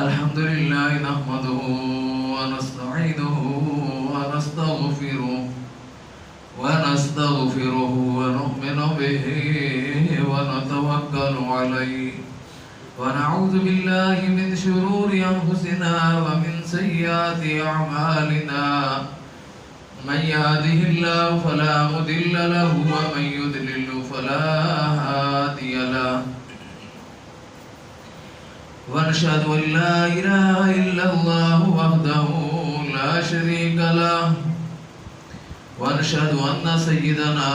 الحمد لله نحمده ونستعينه ونستغفره ونؤمن به ونتوكل عليه ونعوذ بالله من شرور أنفسنا ومن سيئات أعمالنا من يهده الله فلا مضل له ومن يضلل فلا هادي له ونشهد أن لا إله إلا الله وحده لا شريك له ونشهد أن سيدنا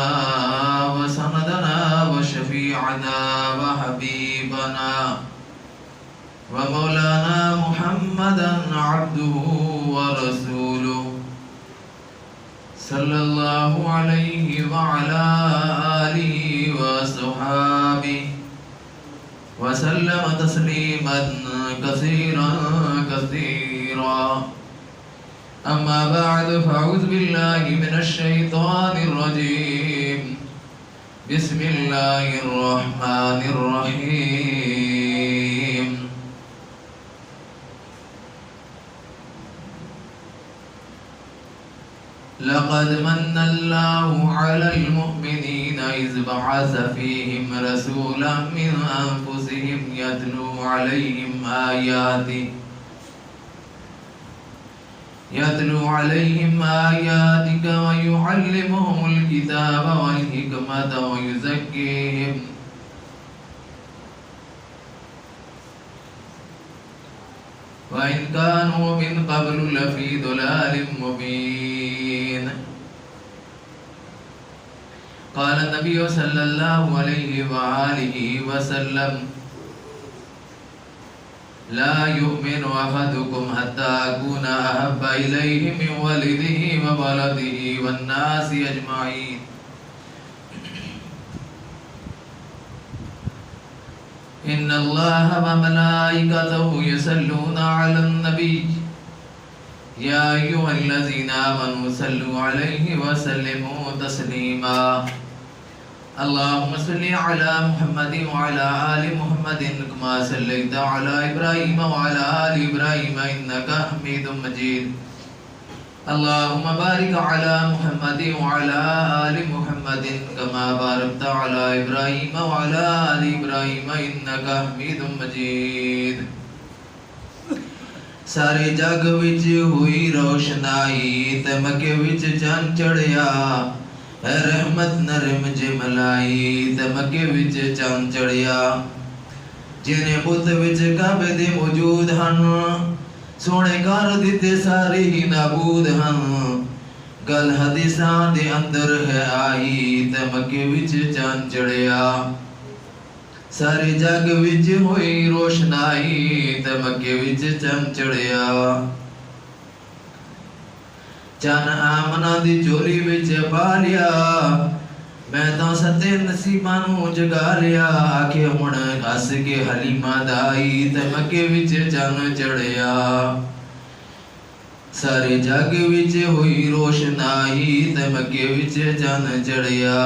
وسندنا وشفيعنا وحبيبنا ومولانا محمدا عبده ورسوله صلى الله عليه وعلى آله وصحابه وسلم تسليما كثيرا كثيرا أما بعد فأعوذ بالله من الشيطان الرجيم بسم الله الرحمن الرحيم لقد من الله على المؤمنين إذ بعث فيهم رسولا من أنفسهم يتلو عليهم آياتك ويعلمهم الكتاب والحكمة ويزكيهم وإن كانوا من قبل لفي ضلال مبين. قال النبي صلى الله عليه وآله وسلم لا يؤمن أحدكم حتى أكون أحب إليه من ولده وولده والناس أجمعين. إن الله وملائكته يصلون على النبي يا أيها الذين آمنوا صلوا عليه وسلموا تسليما. اللهم صل على محمد وعلى آل محمد كما صليت على إبراهيم وعلى آل إبراهيم إنك حميد مجيد. اللهم بارك على محمد وعلى آل محمد كما باركت على إبراهيم وعلى آل إبراهيم إنك حميد مجيد. سارے جگ وچ ہوئی روشنائی تے مکے وچ چن چڑھیا اے رحمت نرم جملائی تے مکے وچ چن چڑھیا جنے بت وچ کعبے دے موجود ہن سونے کر دیتے سارے ہی نابود ہن گل حدیثاں دے اندر ہے آئی تے مکے وچ چن چڑھیا سارے جگ وچ ہوئی روشنائی تے مکے وچ چن چڑھیا چن آمنہ دی چولی وچ پا لیا میں تو ستے نصیباں نوں جگا لیا آکھے ہن ہس کے حلیمہ دائی تے مکے وچ چن چڑھیا سارے جگ وچ ہوئی روشنائی تے مکے وچ چن چڑھیا.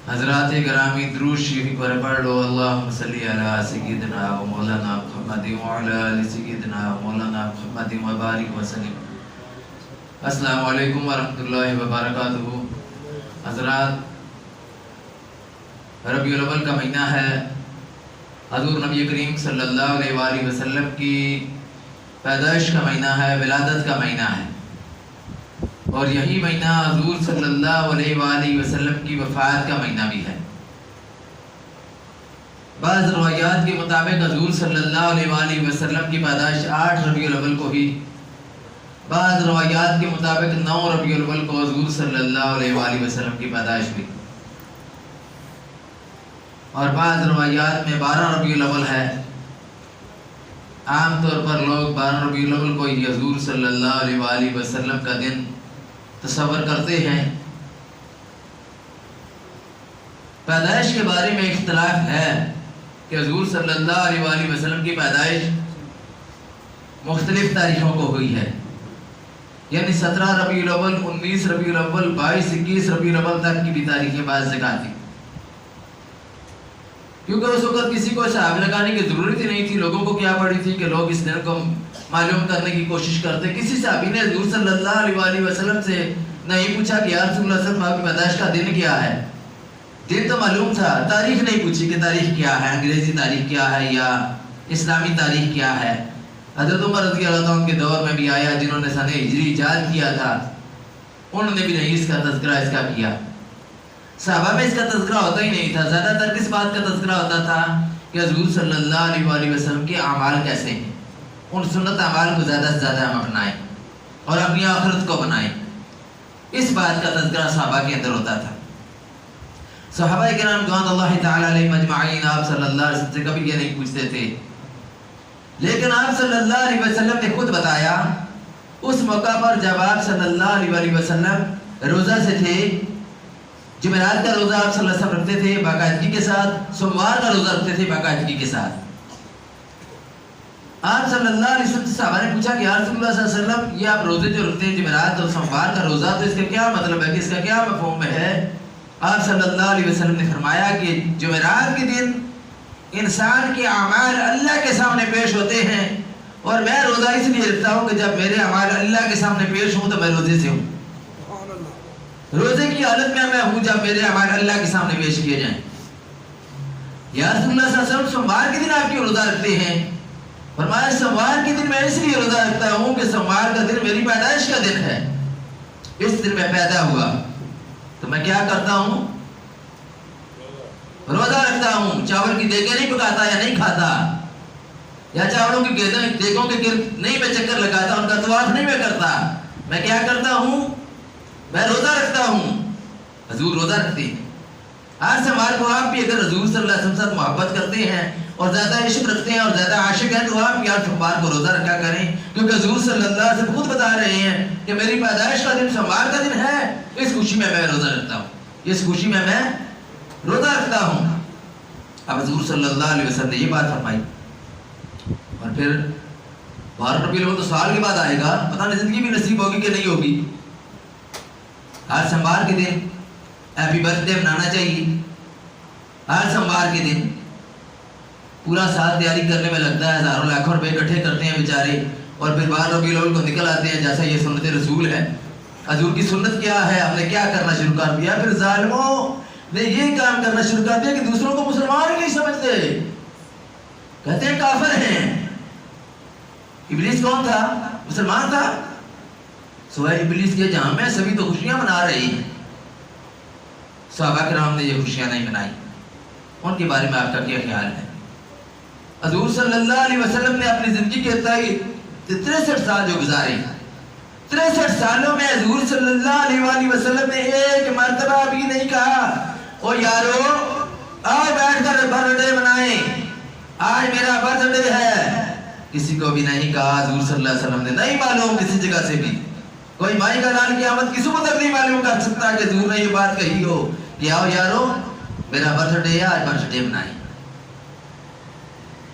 حضرات گرامی درود شریف پر پڑھ لو اللہم صلی علی سیدنا و مولانا محمد وعلی آل سیدنا و مولانا محمد وبارک وسلم. السلام علیکم ورحمۃ اللہ وبرکاتہ. حضرات ربیع الاول کا مہینہ ہے. حضور نبی کریم صلی اللہ علیہ وآلہ وسلم کی پیدائش کا مہینہ ہے، ولادت کا مہینہ ہے، اور یہی مہینہ حضور صلی اللہ علیہ وآلہ وسلم کی وفات کا مہینہ بھی ہے. بعض روایات کے مطابق حضور صلی اللہ علیہ وآلہ وسلم کی پیدائش 8 ربیع الاول کو ہی، بعض روایات کے مطابق 9 ربیع الاول کو حضور صلی اللہ علیہ وآلہ وسلم کی پیدائش ہوئی، اور بعض روایات میں 12 ربیع الاول ہے. عام طور پر لوگ 12 ربیع الاول کو ہی حضور صلی اللہ علیہ وآلہ وسلم کا دن تصور کرتے ہیں. پیدائش کے بارے میں اختلاف ہے کہ حضور صلی اللہ علیہ وآلہ وسلم کی پیدائش مختلف تاریخوں کو ہوئی ہے، یعنی 17 ربیع الاول، 19 ربیع الاول، 22، 21 ربیع الاول تک کی بھی تاریخیں بعض جگہ تھی. کیونکہ اس وقت کسی کو حساب لگانے کی ضرورت ہی نہیں تھی. لوگوں کو کیا پڑی تھی کہ لوگ اس دن کو معلوم کرنے کی کوشش کرتے. کسی صحابی نے حضور صلی اللہ علیہ وآلہ وسلم سے نہیں پوچھا کہ یا رسول اللہ صلی اللہ علیہ وسلم آپ کی پیدائش کا دن کیا ہے. دن تو معلوم تھا, تاریخ نہیں پوچھی کہ تاریخ کیا ہے, انگریزی تاریخ کیا ہے یا اسلامی تاریخ کیا ہے. حضرت عمر رضی اللہ عنہ کے دور میں بھی آیا جنہوں نے سنہ ہجری ایجاد کیا تھا, انہوں نے بھی نہیں اس کا تذکرہ اس کا کیا. صحابہ میں اس کا تذکرہ ہوتا ہی نہیں تھا. زیادہ تر کس بات کا تذکرہ ہوتا تھا کہ حضور صلی اللہ علیہ وآلہ وسلم کے اعمال کیسے ہیں, ان سنت اعمال کو زیادہ سے زیادہ ہم اپنائیں اور اپنی آخرت کو بنائیں. اس بات کا تذکرہ صحابہ کے اندر ہوتا تھا. صحابہ کرام رضوان اللہ تعالی علیہم اجمعین آپ صلی اللہ علیہ وسلم سے کبھی یہ نہیں پوچھتے تھے, لیکن آپ صلی اللہ علیہ وسلم نے خود بتایا اس موقع پر جب آپ صلی اللہ علیہ وسلم روزہ سے تھے. جمعرات کا روزہ آپ صلی اللہ علیہ وسلم رکھتے تھے باقاعدگی کے ساتھ, سوموار کا روزہ رکھتے تھے باقاعدگی کے ساتھ. آپ صلی اللہ علیہ وسلم سے صحابہ نے پوچھا کہ یا رسول اللہ صلی اللہ علیہ وسلم یہ آپ روزے جو رکھتے ہیں جمعرات اور سوموار کا روزہ, تو اس کا کیا مطلب ہے کہ اس کا کیا مفہوم ہے؟ آپ صلی اللہ علیہ وسلم نے فرمایا کہ جمعرات کے دن انسان کے اعمال اللہ کے سامنے پیش ہوتے ہیں, اور میں روزہ اس لیے رکھتا ہوں کہ جب میرے اعمال اللہ کے سامنے پیش ہوں تو میں روزے سے ہوں. روزے کی حالت میں ہوں جب میرے اعمال اللہ کے سامنے پیش کیے جائیں. یا رسول اللہ صلی اللہ علیہ وسلم سوموار کے دن آپ کیوں روزہ رکھتے ہیں؟ فرمایا سوموار کے دن میں اس لیے روزہ رکھتا ہوں کہ سوموار کا دن میری پیدائش کا دن ہے. اس دن میں پیدا ہوا تو میں کیا کرتا ہوں؟ روزہ رکھتا ہوں. چاول کی دیگیں نہیں پکاتا یا نہیں کھاتا, یا چاولوں کی دیگوں کے گرد نہیں میں چکر لگاتا, ان کا طواف نہیں میں کرتا. میں کیا کرتا ہوں؟ میں روزہ رکھتا ہوں. حضور روزہ رکھتے ہیں. آج سے ہمارے کو آپ بھی اگر حضور صلی اللہ علیہ وسلم سے محبت کرتے ہیں اور زیادہ عشق رکھتے ہیں اور زیادہ عاشق ہیں تو آپ بھی آج سوموار کو روزہ رکھا کریں, کیونکہ حضور صلی اللہ علیہ وسلم خود بتا رہے ہیں کہ میری پیدائش کا دن سوموار کا دن ہے, اس خوشی میں میں روزہ رکھتا ہوں, اس خوشی میں میں روزہ رکھتا ہوں. اب حضور صلی اللہ علیہ وسلم نے یہ بات فرمائی, اور پھر 12 ربیع الاول تو سال کے بعد آئے گا, پتہ نہیں زندگی بھی نصیب ہوگی کہ نہیں ہوگی. ہر سوموار کے دن ہیپی برتھ ڈے منانا چاہیے. ہر سوموار کے دن پورا سال تیاری کرنے میں لگتا ہے, ہزاروں لاکھوں روپے اکٹھے کرتے ہیں بیچارے, اور پھر 12 ربیع الاول کو نکل آتے ہیں جیسا یہ سنت رسول ہے. حضور کی سنت کیا ہے, ہم نے کیا کرنا شروع کر دیا. پھر ظالموں نے یہ کام کرنا شروع کر دیا کہ دوسروں کو مسلمان نہیں سمجھتے, کہتے ہیں کافر ہیں. ابلیس کون تھا؟ مسلمان تھا. سوائے ابلیس کے جہاں میں سبھی تو خوشیاں منا رہے ہیں. صحابہ کرام نے یہ خوشیاں نہیں منائی. ان کے بارے میں آپ کا کیا خیال ہے؟ حضور صلی اللہ علیہ وسلم نے اپنی زندگی کے 63 سال جو گزارے, 63 سالوں میں حضور صلی اللہ علیہ وآلہ وسلم نے ایک مرتبہ بھی نہیں کہا او یارو آؤ بیٹھ کر برتھ ڈے منائیں, آج میرا برتھ ڈے ہے. کسی کو بھی نہیں کہا حضور صلی اللہ علیہ وسلم نے. نہیں معلوم کسی جگہ سے بھی, کوئی مائی کا اعلان قیامت کسی کو تک نہیں معلوم کر سکتا کہ حضور نے یہ بات کہی ہو کہ آؤ یارو میرا برتھ ڈے ہے, آج برتھ ڈے منائیں.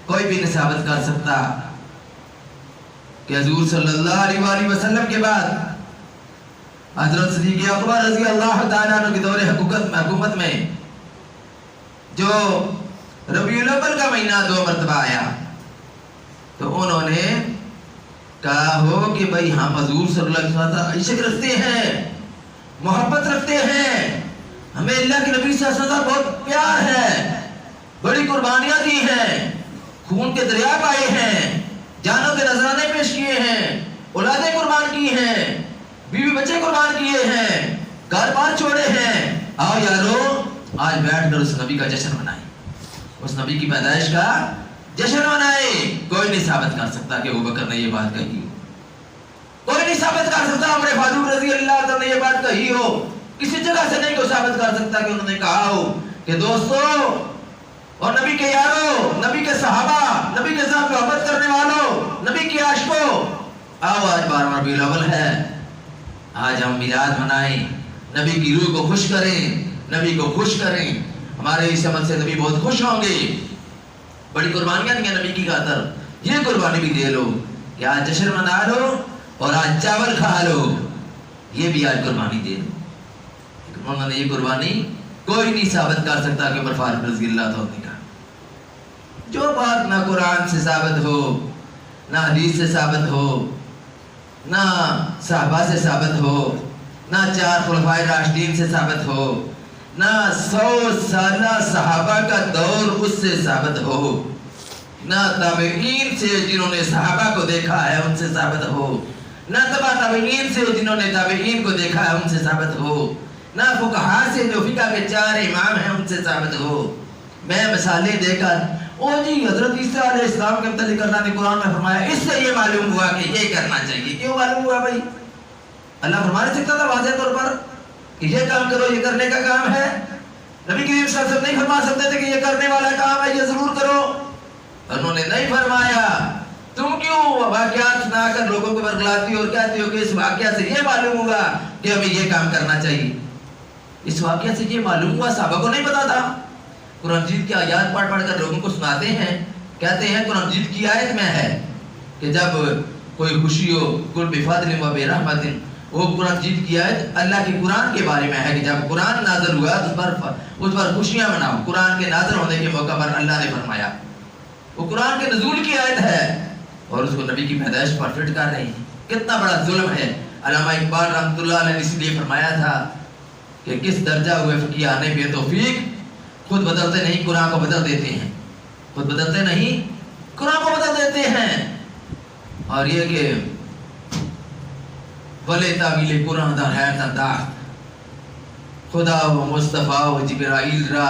کوئی بھی نہیں ثابت کر سکتا کہ حضور صلی اللہ علیہ وآلہ وسلم کے بعد حضرت صدیق اکبر رضی اللہ تعالیٰ عنہ کے دور حکومت میں جو ربیع الاول کا مہینہ 2 مرتبہ آیا تو انہوں نے کہا ہو کہ بھائی ہم حضور صلی اللہ علیہ وسلم عشق رکھتے ہیں, محبت رکھتے ہیں, ہمیں اللہ کے نبی صلی اللہ علیہ وسلم بہت پیار ہے, بڑی قربانیاں دی ہیں, خون کے دریا پائے ہیں, جانوں کے نذرانے پیش کیے ہیں, اولادیں قربان کی ہیں, بیوی بچے قربان کیے ہیں, گھر بار چھوڑے ہیں. آؤ یارو آج بیٹھ کر اس نبی کا جشن منائیں, اس نبی کی پیدائش کا جشن منائیں. کوئی نہیں ثابت کر سکتا کہ ابوبکر نے یہ بات کہی ہو, کوئی نہیں ثابت کر سکتا عمر فاروق رضی اللہ عنہ نے یہ بات کہی ہو, کسی جگہ سے نہیں کوئی ثابت کر سکتا کہ انہوں نے کہا ہو کہ دوستو اور نبی کے یارو, نبی کے صحابہ, نبی کے ساتھ محبت کرنے والوں, نبی کی عاشقوں, آؤ آج 12 ربیع الاول ہے, آج ہم میلاد منائیں, نبی کی روح کو خوش کریں, نبی کو خوش کریں. ہمارے اس عمل سے نبی بہت خوش ہوں گے. بڑی قربانیاں دیں نبی کی خاطر, یہ قربانی بھی دے لو کہ آج جشن منا لو اور آج چاول کھا لو, یہ بھی آج قربانی دے لو. انہوں نے یہ قربانی کوئی نہیں ثابت کر سکتا کہ عمر فاروق رضی اللہ عنہ نے کہا. بات نہ قرآن سے ثابت ہو، نہ حدیث سے ثابت ہو، نہ صحابہ سے ثابت ہو، نہ 4 خلفائے راشدین سے ثابت ہو، نہ 100 سالہ صحابہ کا دور اس سے ثابت ہو، نہ تابعین سے جنہوں نے صحابہ کو دیکھا ہے ان سے ثابت ہو، نہ تبع تابعین سے جنہوں نے تابعین کو دیکھا ہے ان سے ثابت ہو، نہ فقہا سے جو فقہ کے 4 امام ہیں ان سے ثابت ہو۔ میں مثالیں دے کر جی حضرت عیسیٰ علیہ السلام کے متعلق اللہ نے قرآن میں فرمایا، اس سے یہ معلوم ہوا کہ یہ کرنا چاہیے۔ کیوں معلوم ہوا بھائی؟ اللہ فرما نہیں سکتا تھا واضح طور پر کہ یہ کام کرو، یہ کرنے کا کام ہے؟ نبی کریم صلی اللہ علیہ وسلم نہیں فرما سکتے تھے کہ یہ کرنے والا کام ہے، یہ ضرور کرو؟ انہوں نے نہیں فرمایا۔ تم کیوں واقعات سنا کر لوگوں کو برگلاتی اور کہتے ہو کہ اس واقعہ سے یہ معلوم ہوگا کہ ہمیں یہ کام کرنا چاہیے؟ اس واقعہ سے یہ معلوم ہوا، صحابہ کو نہیں پتا تھا۔ قرآن مجید کی آیات پڑھ کر لوگوں کو سناتے ہیں، کہتے ہیں قرآن مجید کی آیت میں ہے کہ جب کوئی خوشی ہو قل بفضل و برحمت، وہ قرآن مجید کی آیت اللہ کے قرآن کے بارے میں ہے کہ جب قرآن نازل ہوا اس پر خوشیاں مناؤ۔ قرآن کے نازل ہونے کے موقع پر اللہ نے فرمایا، وہ قرآن کے نزول کی آیت ہے اور اس کو نبی کی پیدائش پر فٹ کر رہی ہیں۔ کتنا بڑا ظلم ہے۔ علامہ اقبال رحمۃ اللہ علیہ نے اس لیے فرمایا تھا کہ کس درجہ ہوئے فقیہان بے توفیق، خود بدلتے نہیں قرآن کو بدل دیتے ہیں، خود بدلتے نہیں قرآن کو بدل دیتے ہیں۔ اور یہ کہ بلے تعویل قرآن دا حیرت انداز خدا و مصطفیٰ و جبرائیل را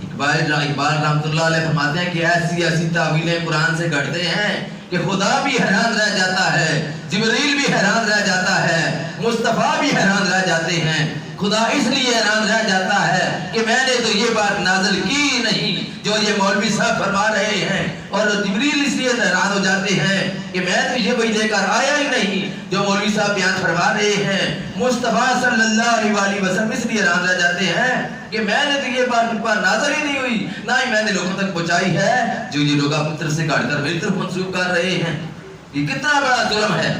اقبال رحمۃ اللہ علیہ فرماتے ہیں کہ ایسی تعویلیں قرآن سے گھڑتے ہیں کہ خدا بھی حیران رہ جاتا ہے، جبریل بھی حیران رہ جاتا ہے، مصطفیٰ بھی حیران رہ جاتے ہیں۔ خدا اس لیے حیران رہ جاتا ہے کہ میں نے تو یہ بات نازل کی نہیں جو یہ مولوی صاحب فرما رہے ہیں، اور جبریل اس لیے حیران ہو جاتے ہیں کہ میں تو یہ وہی لے کر آیا ہی نہیں جو مولوی صاحب بیان فرما رہے ہیں۔ مصطفیٰ صلی اللہ علیہ وآلہ وسلم اس لیے حیران رہ جاتے ہیں کہ میں نے تو یہ بات ان پر نازل ہی نہیں ہوئی، نہ ہی میں نے لوگوں تک پہنچائی ہے جو یہ لوگ اپنی طرف سے کاٹ کر میری طرف منسوخ کر رہے ہیں۔ یہ کتنا بڑا ظلم ہے،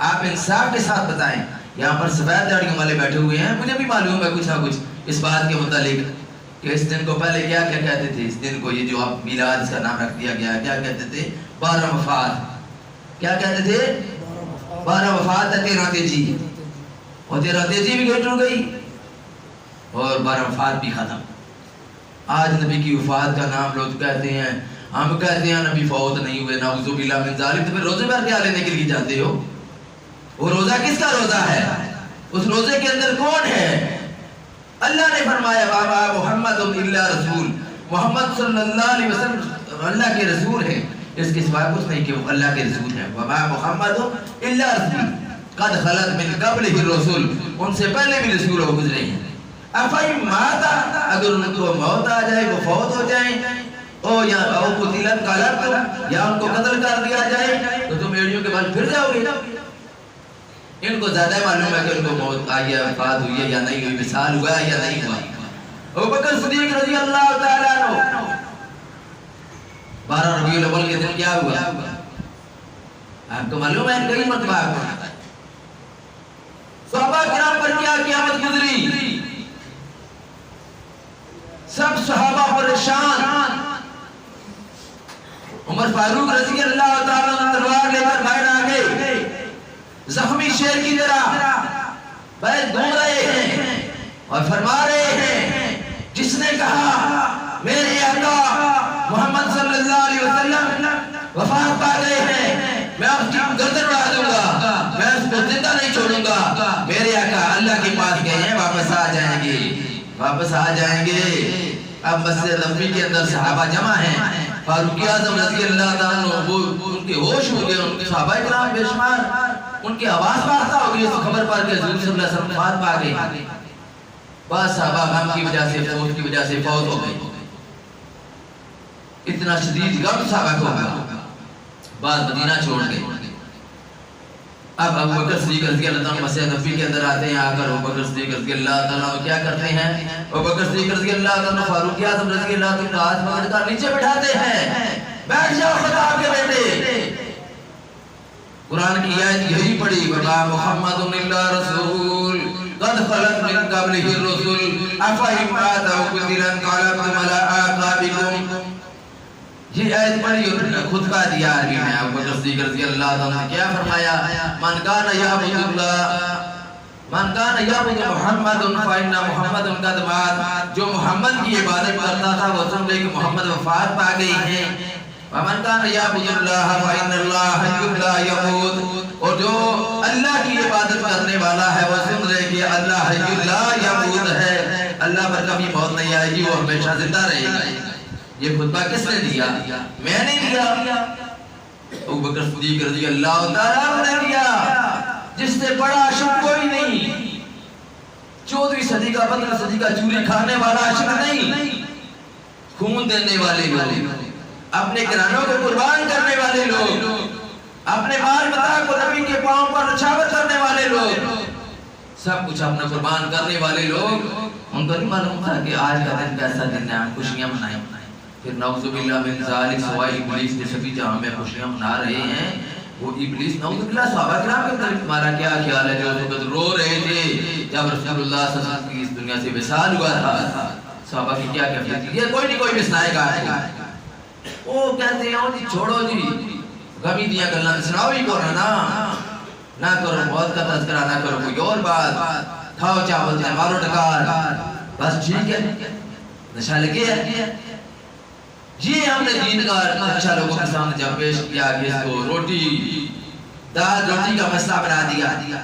آپ انصاف کے ساتھ بتائیں۔ یہاں پر سفید داڑھیوں والے بیٹھے ہوئے ہیں، مجھے بھی معلوم ہے کچھ نہ کچھ اس بات کے متعلق کہ اس دن کو پہلے کیا کہتے تھے، اس دن کو یہ جو اب میلاد اس کا نام رکھ دیا گیا، کیا کہتے تھے؟ 12 وفات۔ کیا کہتے تھے؟ 12 وفات ہے 13 تیجی، اور 13 تیجی بھی گھٹ گئی اور 12 وفات بھی ختم۔ آج نبی کی وفات کا نام لوگ کہتے ہیں، ہم کہتے ہیں نبی فوت نہیں ہوئے، نعوذ باللہ من ذالک، تو پھر روزے پر کیا لینے کے لیے جاتے ہو؟ وہ روزہ کس کا روزہ ہے؟ اس روزے کے اندر کون ہے؟ اللہ نے فرمایا بابا محمد الا رسول، محمد صلی اللہ علیہ وسلم اللہ کے رسول ہیں، اس کے سوا کچھ نہیں کہ وہ اللہ کے رسول ہیں۔ بابا محمد الا رسول قد خلت من قبلہ الرسل، ان سے پہلے بھی رسول ہو گزرے ہیں۔ افئی ماتا، اگر ان کو موت آ جائے، وہ فوت ہو جائیں، یا قتلت قلب، یا ان کو قتل کر دیا جائے تو تم ایڑیوں کے بل پھر جاؤ گے۔ ان کو زیادہ معلوم ہے کہ ان کو موت آئی ہے، وفات ہوئی ہے یا نہیں ہوئی، وصال ہوا ہے یا نہیں ہوا۔ ابوبکر صدیق رضی اللہ تعالیٰ عنہ، 12 ربیع الاول کے دن کیا ہوا آپ کو معلوم ہے؟ کئی مرتبہ آپ کو صحابہ کرام پر کیا قیامت گزری، سب صحابہ پریشان۔ عمر فاروق رضی اللہ تعالیٰ عنہ تلوار لے کر باہر آ گئے، زخمی شیر کی طرح بیت گھوم رہے ہیں اور فرما رہے ہیں جس نے کہا میرے آقا محمد صلی اللہ علیہ وسلم وفات پا گئے ہیں، میں اس کی گردن اڑا دوں گا، میں اس کو زندہ نہیں چھوڑوں گا۔ میرے آقا اللہ کے پاس گئے ہیں، واپس آ جائیں گے، واپس آ جائیں گے۔ اب مسجد نبوی کے اندر صحابہ جمع ہیں، فاروق اعظم رضی اللہ تعالیٰ عنہ وہ ان کے ہوش ہو گئے، ان کے صحابہ کرام بے شمار ان کی آواز بارتا ہو گئی، تو خبر پا کے حضور صلی اللہ علیہ وسلم وفات پا گئے۔ بعض صحابہ غم کی وجہ سے، فوت کی وجہ سے فوت ہو گئے، اتنا شدید غم صحابہ کو ہوا، بعض مدینہ چھوڑ گئے۔ اب ابو بکر صدیق رضی اللہ عنہ مسجد نبوی کے اندر آتے ہیں، آ کر ابو بکر صدیق رضی اللہ تعالیٰ عنہ کیا کرتے ہیں؟ ابو بکر صدیق رضی اللہ تعالیٰ عنہ فاروق اعظم رضی اللہ تعالیٰ عنہ ہاتھ پکڑ کر نیچے بٹھاتے ہیں، بیٹھ جاؤ خطاب کے بیٹے۔ قرآن کی آیت یہی پڑھی، وَمَا مُحَمَّدٌ إِلَّا رَسُولٌ قَدْ خَلَتْ مِن قَبْلِهِ الرُّسُلُ أَفَإِن مَاتَ أَوْ قُتِلَ انقلبتم عَلَىٰ أَعْقَابِكُمْ۔ یہ آیت پڑھی اور خطبہ دیا عربی میں ابو بکر صدیق رضی اللہ عنہ نے کیا فرمایا من کان یعبد اللہ من کان یعبد محمد فإن محمد قد مات جو محمد کی عبادت کرتا تھا وہ سمجھے کہ محمد وفات پا گئی ہیں ومن کان یعبد اللہ فإن اللہ حی لا یموت اور جو اللہ کی عبادت کرنے والا ہے وہ سن رہے کہ اللہ حی لا یموت ہے اللہ پر کبھی موت نہیں آئے گی وہ ہمیشہ زندہ رہے گا یہ خطبہ کس نے دیا میں نے دیا ابو بکر صدیق رضی اللہ تعالیٰ نے دیا جس سے بڑا عاشق کوئی نہیں 14ویں صدی کا 15 صدی کا چوری کھانے والا عاشق نہیں خون دینے والے لوگ اپنے گھرانوں کو قربان کرنے والے لوگ اپنے مال متاع کو نبی کے پاؤں پر نچھاور کرنے والے لوگ سب کچھ اپنا قربان کرنے والے لوگ ان کو نہیں معلوم تھا کہ آج کا دن کیسا دن ہے ہم خوشیاں منائیں پھر نعوذ باللہ من ذالک سوائے ابلیس کے سبھی جہاں میں خوشیاں منا رہے ہیں وہ ابلیس نعوذ باللہ صحابہ کرام کے طرف تمہارا کیا خیال ہے جو اس وقت رو رہے تھے جب رسول اللہ صلی اللہ علیہ وسلم کی اس دنیا سے وصال ہوا تھا صحابہ کی کیا کیفیت تھی یہ کوئی نہیں کوئی بسنائے گا وہ کہتے ہیں جی چھوڑو جی غمی دیا گلاں سناؤ ہی کو نہ کرو موت کا تذکرہ نہ کرو کوئی اور بات کھاؤ چاول دیں مارو ڈکار بس ٹھیک ہے نشہ لگے ہے یہ ہم نے دین کا اچھا لوگوں کے سامنے جب پیش کیا کہ اس کو روٹی دال روٹی کا مسئلہ بنا دیا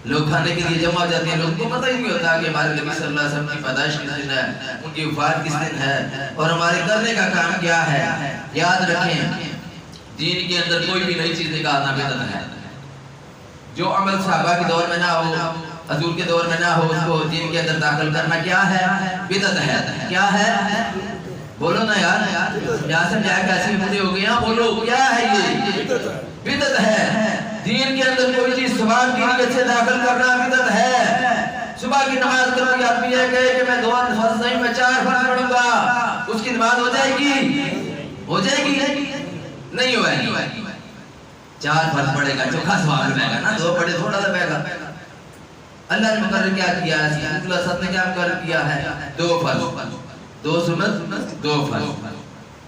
لوگ کھانے کے لیے جمع ہو جاتے ہیں لوگ کو پتہ ہی نہیں ہوتا کہ ہمارے نبی صلی اللہ علیہ وسلم کی پیدائش کس دن ہے ان کی وفات کس دن ہے اور ہمارے کرنے کا کام کیا ہے یاد رکھیں دین کے اندر کوئی بھی نئی چیز نکالنا بدعت ہے جو عمل صحابہ کے دور میں نہ ہو حضور کے دور میں نہ ہو اس کو دین کے اندر داخل کرنا کیا ہے بدعت ہے کیا ہے بولو نا یار یہاں سے کیا کیسے بڑے ہو گئے ہیں بولو کیا ہے یہ بدعت ہے دین کے اندر کوئی چیز ثواب کی نیت سے داخل کرنا بدعت ہے صبح کی نماز کا کوئی آدمی یہ کہے کہ میں 2 فرض نہیں میں 4 فرض پڑھوں گا اس کی نماز ہو جائے گی نہیں ہوئے 4 فرض پڑھے گا چوکھا ثواب ملے گا نا 2 پڑھے تھوڑا سا پڑے گا اللہ نے مقرر کیا کیا ہے رسول اللہ صلی اللہ علیہ وسلم نے کیا مقرر کیا ہے 2 فرض 2 سنت 2 فرض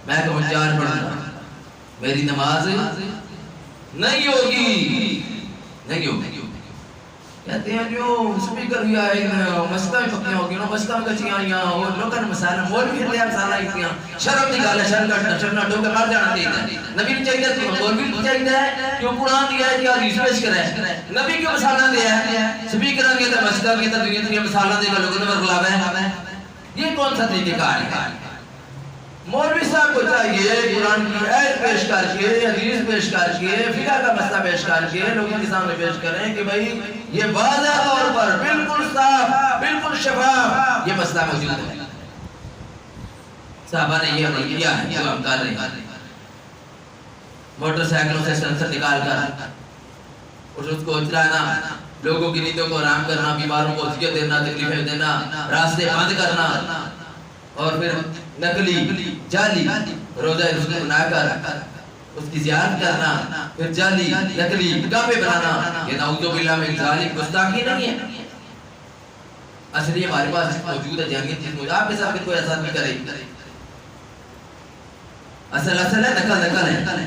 میں کہوں 4 پڑھوں گا میری نماز نہیں ہوگی کہتے ہیں جو سپیکر بھی آئے مسئلہ بھی پکنے ہوگی مسئلہ میں کچھ آئیاں اور لوگاں مسائل مول بھی پھر لیا مسائل آئیاں شرم نکالا شرم ڈوکے مار جانا چاہیے نبی نے چاہیے تو مول بھی چاہیے کیوں قرآن دیا ہے کہ حدیث پیش کرے نبی کیوں مسائلہ دیا ہے سپیکر آگے تھا مسئلہ آگے تھا دنیا مسائلہ دے گا لوگوں نے مرغلاب ہے یہ کون سا طریقہ کار ہے مولوی صاحب کو چاہیے قرآن کی آیت پیش کر کے حدیث پیش کر کے فقہ کا مسئلہ پیش کر کے لوگوں کے سامنے پیش کریں کہ بھائی یہ واضح طور پر بالکل صاف بالکل شفاف یہ مسئلہ موجود ہے صحابہ نے یہ عمل کیا ہے جو ہم کر رہے ہیں موٹر سائیکلوں سے سنسر نکال کر اور اس کو چلانا لوگوں کی نیندوں کو آرام کرنا بیماروں کو اذیت دینا تکلیفیں دینا راستے بند کرنا اور پھر نقلی جعلی روزہ رسول بنا کر اس کی زیارت کرنا پھر جعلی نقلی کعبے بنانا یہ نعوذ باللہ من ذالک گستاخی نہیں ہے اصلی ہمارے پاس موجود ہے جہنیت چیز موجود آپ کے ساتھ کوئی ایسا نہیں کرے اصل ہے نقل ہے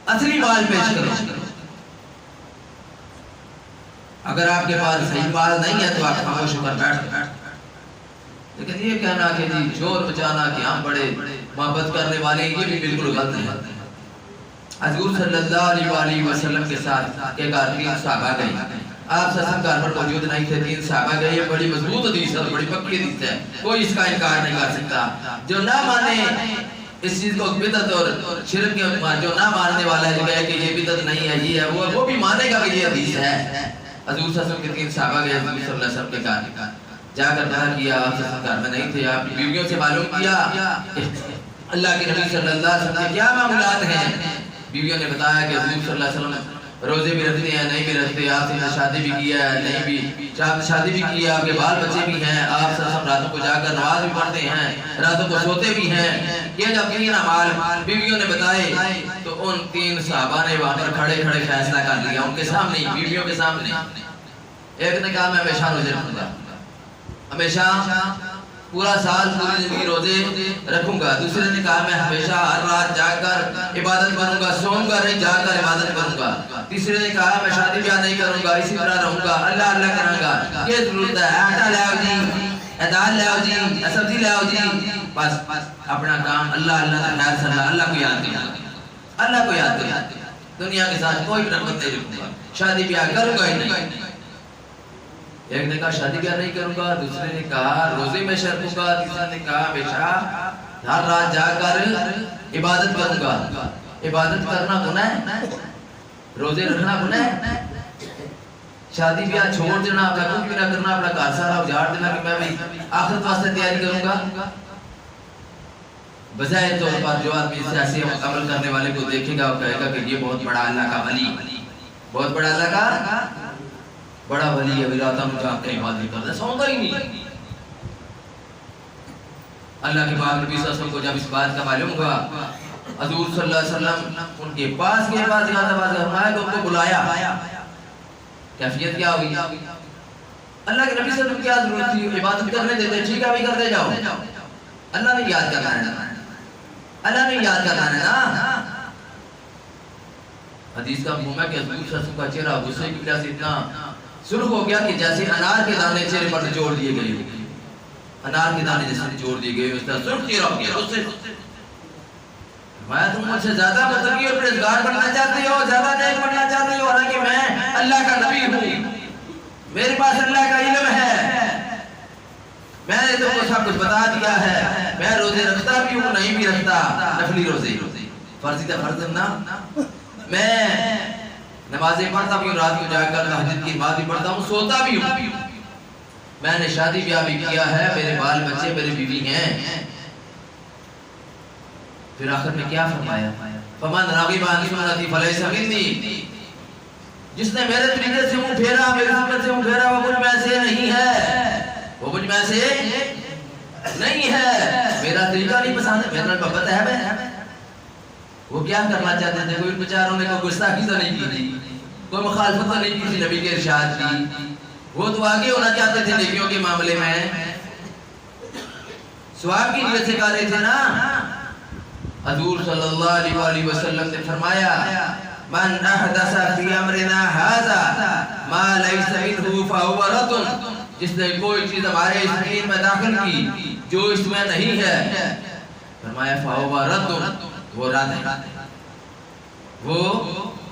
اصلی مال پیش کرو اگر آپ کے پاس صحیح مال نہیں ہے تو آپ خاموش ہو کر بیٹھ لیکن یہ کہنا کہ جی شور بچانا کہ ہم بڑے محبت کرنے والے یہ بھی بالکل غلط ہے حضور صلی اللہ علیہ وسلم کے ساتھ ایک آدمی صحابہ گئے آپ سسن گھر پر موجود نہیں تھے 3 صحابہ گئے یہ بڑی مضبوط حدیث ہے بڑی پکی حدیث ہے کوئی اس کا انکار نہیں کر سکتا جو نہ مانے اس چیز کو بدعت اور شرک کے جو نہ ماننے والا ہے جو کہے کہ یہ بدعت نہیں ہے یہ ہے وہ بھی مانے گا کہ یہ حدیث ہے حضور صلی اللہ علیہ وسلم کے 3 صحابہ گئے حضور صلی اللہ علیہ وسلم کے گھر جا کر کہا کیا آپ گھر میں نہیں تھے آپ بیویوں سے معلوم کیا اللہ کے نبی صلی اللہ علیہ وسلم کے کیا معاملات ہیں بیویوں نے بتایا کہ حضور صلی اللہ علیہ وسلم روزے بھی رکھتے ہیں نہیں بھی رکھتے آپ سے شادی بھی کیا ہے نہیں بھی شادی بھی کی ہے آپ کے بال بچے بھی ہیں آپ سب راتوں کو جا کر نماز بھی پڑھتے ہیں راتوں کو سوتے بھی ہیں یہ جب 3 اعمال بیویوں نے بتائے تو ان 3 صحابہ نے وہاں پر کھڑے کھڑے فیصلہ کر لیا ان کے سامنے بیویوں کے سامنے ایک نے کہا میں ہمیشہ روزے رکھوں گا ہمیشہ پورا سال پوری زندگی روزے رکھوں گا. دوسرے نے کہا میں ہمیشہ ہر رات جاگ کر عبادت کروں گا, سوؤں گا نہیں, جاگ کر عبادت کروں گا. تیسرے نے کہا میں شادی بیاہ نہیں کروں گا, اسی طرح رہوں گا, اللہ اللہ کروں گا. یہ ضرورت ہے, آٹا لے آؤ جی, دال لے آؤ جی, سبزی لے آؤ جی, بس اپنا کام اللہ اللہ کا خیر صلی اللہ کو یاد کروں گا, اللہ کو یاد کروں گا. دنیا کے ساتھ کوئی رغبت نہیں رکھوں گا, شادی بیاہ کروں گا ہی نہیں. ایک نے کہا شادی بیاہ نہیں کروں گا, دوسرے نے کہا روزے میں رکھوں گا, تیسرے نے کہا ہمیشہ ہر رات جا کر عبادت کروں گا. عبادت کرنا گناہ ہے, روزے رکھنا گناہ ہے, شادی بیاہ چھوڑ دینا, اپنا کچھ بھی نہ کرنا, اپنا گھر سارا اجاڑ دینا کہ میں بھی آخرت واسطے تیاری کروں گا. بظاہر طور پر جو آدمی سیاسی عمل کرنے والے کو دیکھے گا وہ کہے گا کہ یہ بہت بڑا اللہ کا ولی, بہت بڑا اللہ کا بڑا ولی ہے, راتوں میں جاگ کے عبادت کرتا ہے, سوتا ہی نہیں. اللہ کے پاک نبی صلی اللہ علیہ وسلم کو جب اس بات کا معلوم ہوا, حضور صلی اللہ علیہ وسلم ان کے پاس کے بعد فرمایا کہ ان کو بلایا. کیفیت کیا ہوئی؟ اللہ کے نبی صلی اللہ علیہ وسلم کیا ضرورت تھی, عبادت کرنے دیتے, ٹھیک ہے ابھی کرتے جاؤ, اللہ نے یاد کرنا ہے, اللہ نے یاد کرنا ہے نا. حدیث کا مفہوم ہے کہ حضور صلی اللہ علیہ وسلم کا چہرہ غصے کی وجہ سے اتنا سرخ ہو گیا کہ جیسے انار کے دانے چہرے پر نچوڑ دیے گئے, انار کے دانے جیسے نچوڑ دیے گئے, اس طرح سرخ چہرہ ہو گیا غصے. میں تم مجھ سے زیادہ متقی اور پرہیزگار بننا چاہتے ہو, زیادہ نیک بننا چاہتے ہو, حالانکہ میں اللہ کا نبی ہوں, میرے پاس اللہ کا علم ہے, میں نے تم کو سب کچھ بتا دیا ہے. میں روزے رکھتا بھی ہوں, نہیں بھی رکھتا, نفلی روزے, فرضی کا فرض نہ, میں نمازیں پڑھتا بھی ہوں, رات کو جا کر تہجد کی نماز بھی پڑھتا ہوں, سوتا بھی ہوں, میں نے شادی بیاہ بھی کیا ہے, میرے بال بچے میری بیوی ہیں. پھر آخر میں کیا فرمایا؟ فمن راغب عن سنتی فلیس منی, جس نے میرے طریقے سے منہ پھیرا, میری سنت سے منہ پھیرا, وہ مجھ میں سے نہیں ہے, وہ مجھ میں سے نہیں ہے. میرا طریقہ نہیں پسند ہے, میرا محبت ہے. وہ کیا کرنا چاہتے تھے, کوئی بیچاروں نے کوئی گستاخی تو نہیں کی تھی, کوئی مخالفت تو نہیں کی تھی نبی کے ارشاد کی, وہ تو آگے ہونا چاہتے تھے نیکیوں کے معاملے میں, ثواب کی نیت سے کر رہے تھے نا. حضور صلی اللہ علیہ وسلم نے فرمایا من احدث فی امرنا ھذا ما لیس منہ فہو رد, جس نے کوئی چیز ہمارے اس دین میں داخل کی جو اس میں نہیں ہے, فرمایا فہو رد, وہ رد ہے, وہ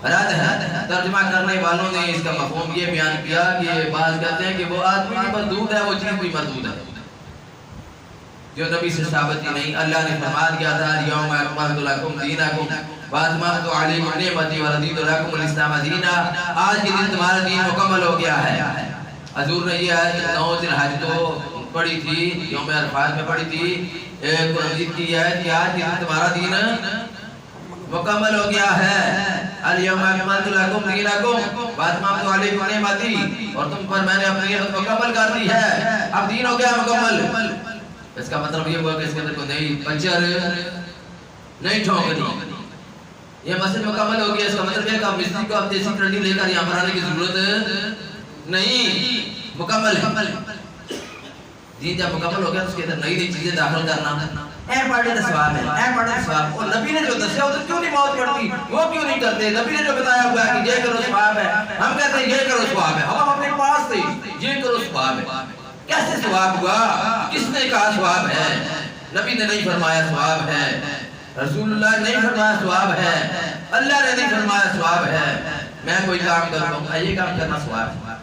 رد ہے. ترجمہ کرنے والوں نے اس کا مفہوم یہ بیان کیا کہ بعض کہتے ہیں کہ وہ آدمی بھی مردود ہے, وہ چیز بھی مردود ہے جو نبی سے ثابت ہی نہیں. اللہ نے فرما دیا تھا یوم اکملت لکم دینکم واتممت علیکم نعمتی ورضیت لکم الاسلام دینا, آج کے دن تمہارا دین مکمل ہو گیا ہے. حضور نے یہ آیت 9 ذی الحج کو پڑھی تھی, یوم عرفات میں پڑھی تھی, قرآن مجید کی آیت کہ آج کے دن تمہارا دین مکمل ہو گیا ہے. الیوم اکملت لکم دینکم واتممت علیکم نعمتی, اور تم پر میں نے اپنی نعمت مکمل کر دی ہے, اب دین ہو گیا مکمل. اس کا مطلب یہ ہوا کہ اس کے اندر کو نئی پنچر نہیں ٹھونکنی, یہ مسجد مکمل ہو گیا. اس کا مطلب یہ کہ اب مستری کو اب دیسی ٹرنی لے کر یہاں پر آنے کی ضرورت نہیں, مکمل ہے. دین جب مکمل ہو گیا تو اس کے اندر نئی نئی چیزیں داخل کرنا, اے پڑھنے کا ثواب ہے, اے پڑھنے کا ثواب. اور نبی نے جو دسیا ادھر کیوں نہیں موت پڑتی, وہ کیوں نہیں کرتے؟ نبی نے جو بتایا ہوا ہے کہ یہ کرو ثواب ہے, ہم کہتے ہیں یہ کرو ثواب ہے, ہم اپنے پاس سے یہ کرو ثواب ہے. کیسے ثواب ہوا؟ کس نے کہا ثواب ہے؟ نبی نے نہیں فرمایا ثواب ہے, رسول اللہ نے نہیں فرمایا ثواب ہے, اللہ نے نہیں فرمایا ثواب ہے. میں کوئی کام کرتا ہوں, یہ کام کرنا ثواب ہے,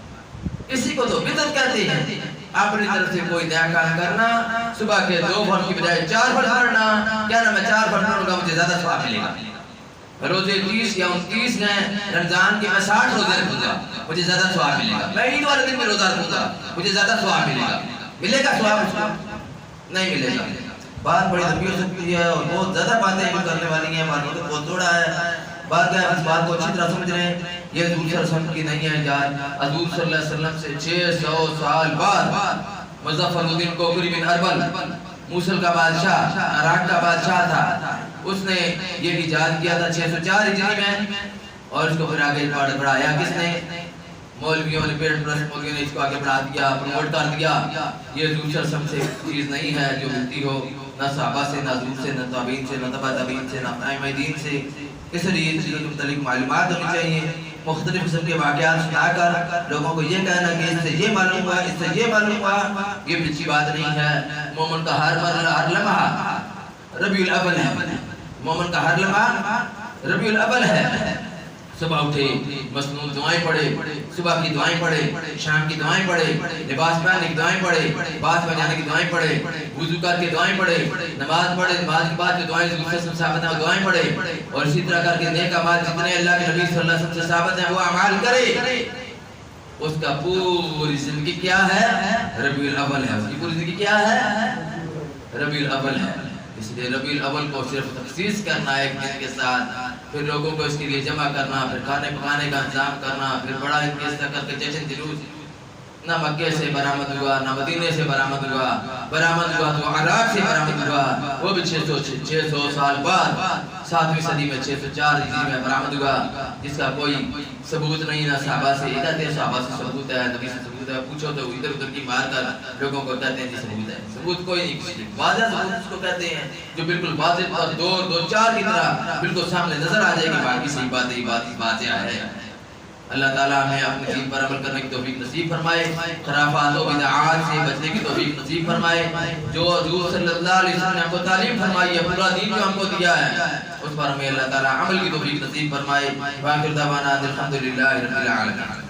اسی کو تو بدعت کہتے ہیں. اپنی طرف سے کوئی نیا کام کرنا, صبح کے 2 فرض کی بجائے 4 فرض پڑھنا, کیا نا میں 4 فرض پڑھوں گا مجھے زیادہ ثواب ملے گا. روزے 30 یا 29 ہیں, رمضان کے میں 60 روزے رکھوں گا, مجھے زیادہ ثواب ملے گا. میں عید والے دن میں روزہ رکھوں گا, مجھے زیادہ ثواب ملے گا. ملے گا ثواب؟ نہیں ملے گا. بات بڑی لمبی ہو سکتی ہے اور بہت زیادہ باتیں بھی کرنے والی ہیں, ہمارے کو بہت تھوڑا ہے. بات کیا ہے, اس بات کو اچھی طرح سمجھ رہے ہیں. یہ حضور صلی اللہ علیہ وسلم کی نہیں ہے جان. حضور صلی اللہ علیہ وسلم سے 600 سال بعد مظفر الدین کوکری بن اربل, موصل کا بادشاہ, عراق کا بادشاہ تھا, اس نے یہ ایجاد کیا تھا 604 ہجری میں, اور اس کو پھر آگے بڑھایا کس نے؟ مولویوں نے پیٹ پرست مولویوں نے اس کو آگے بڑھا دیا، پروموٹ کر دیا. یہ دوسرا سب سے چیز نہیں ہے جو ملتی ہو نہ صحابہ سے، نہ حضور سے، نہ تابعین سے، نہ تبع تابعین سے، نہ ائمہ دین سے. اس لیے اس چیزوں کے متعلق معلومات ہونی چاہیے. مختلف قسم کے واقعات سنا کر لوگوں کو یہ کہنا کہ اس سے یہ معلوم ہوا، اس سے یہ معلوم ہوا، یہ بھی اچھی بات نہیں ہے. مومن کا ہر لمحہ ربیع الاول ہے. مومن کا ہر لمحہ ربیع الاول ہے. صبح اٹھے مسنون دعائیں پڑھے، صبح کی دعائیں پڑھے، شام کی دعائیں پڑھے، لباس پہننے کی دعائیں پڑھے، بات بجانے کی دعائیں پڑھے، وضو کر کے دعائیں پڑھے، نماز پڑھے، نماز کے بعد جو دعائیں ثابت ہیں وہ دعائیں پڑھے، اور اسی طرح کر کے نیک اعمال جتنے اللہ کے نبی صلی اللہ علیہ وسلم سے ثابت ہیں وہ اعمال کرے. اس کا پوری زندگی کیا ہے؟ ربیع الاول ہے. اس کی پوری زندگی کیا ہے؟ ربیع الاول ہے. اس لیے ربیع الاول کو صرف تخصیص کرنا ایک دن کے ساتھ، پھر لوگوں کو اس کے لیے جمع کرنا، پھر کھانے پکانے کا انتظام کرنا، پھر بڑا انکیس کر کے جشن جلوس. نہ مکے سے برآمد ہوا، نہ مدینے سے برآمد ہوا. برآمد ہوا تو عراق سے برآمد ہوا، وہ بھی 600 سال بعد 7ویں صدی میں 604 ہجری میں برآمد ہوا، جس کا کوئی ثبوت نہیں. نہ صحابہ سے کہتے ہیں صحابہ سے ثبوت ہے، نبی سے ثبوت ہے. پوچھو تو ادھر ادھر کی مار کر لوگوں کو کہتے ہیں جی ثبوت ہے. ثبوت کوئی نہیں کسی. واضح ثبوت اس کو کہتے ہیں جو بالکل واضح اور دو چار کی طرح بالکل سامنے نظر آ جائے گی. باقی صحیح بات ہے. اللہ تعالیٰ ہمیں اپنے دین پر عمل کرنے کی توفیق نصیب فرمائے، خرافات و بدعات سے بچنے کی توفیق نصیب فرمائے. جو حضور صلی اللہ علیہ وسلم نے ہم کو تعلیم فرمائی ہے، پورا دین جو ہم کو دیا ہے، اس پر ہمیں اللہ تعالیٰ عمل کی توفیق نصیب فرمائے. وآخر دعوانا الحمدللہ رب العالمین.